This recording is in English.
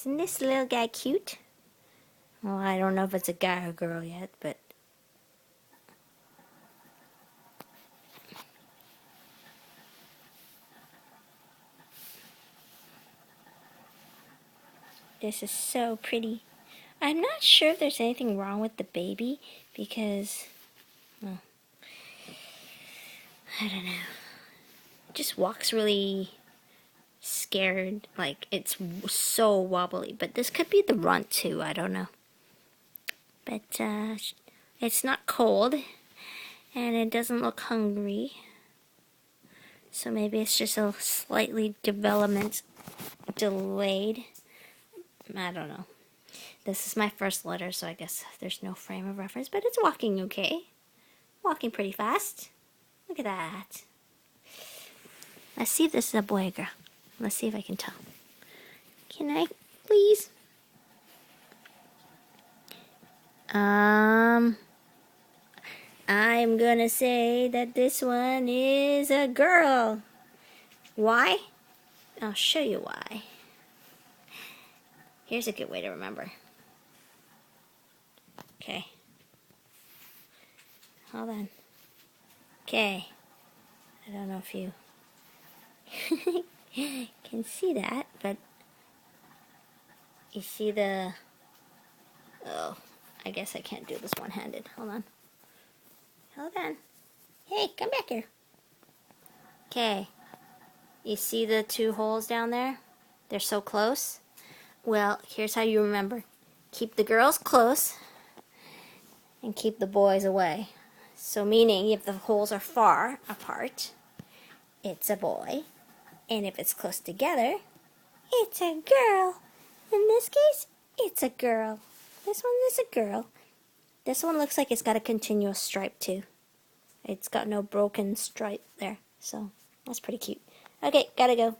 Isn't this little guy cute? Well, I don't know if it's a guy or girl yet, but this is so pretty. I'm not sure if there's anything wrong with the baby because, well, I don't know. It just walks really scared, like it's so wobbly. But this could be the runt too, I don't know. But it's not cold and it doesn't look hungry. So maybe it's just a slightly development delayed. I don't know. This is my first litter, so I guess there's no frame of reference, but it's walking okay. Walking pretty fast. Look at that. Let's see if this is a boy or girl. Let's see if I can tell. Can I, please? I'm gonna say that this one is a girl. Why? I'll show you why. Here's a good way to remember. Okay. Hold on. Okay. I don't know if you can see that, but you see the... Oh, I guess I can't do this one-handed. Hold on. Hold on. Hey, come back here. Okay. You see the two holes down there? They're so close. Well, here's how you remember. Keep the girls close and keep the boys away. So meaning if the holes are far apart, it's a boy. And if it's close together, it's a girl. In this case, it's a girl. This one is a girl. This one looks like it's got a continuous stripe too. It's got no broken stripe there. So that's pretty cute. Okay, gotta go.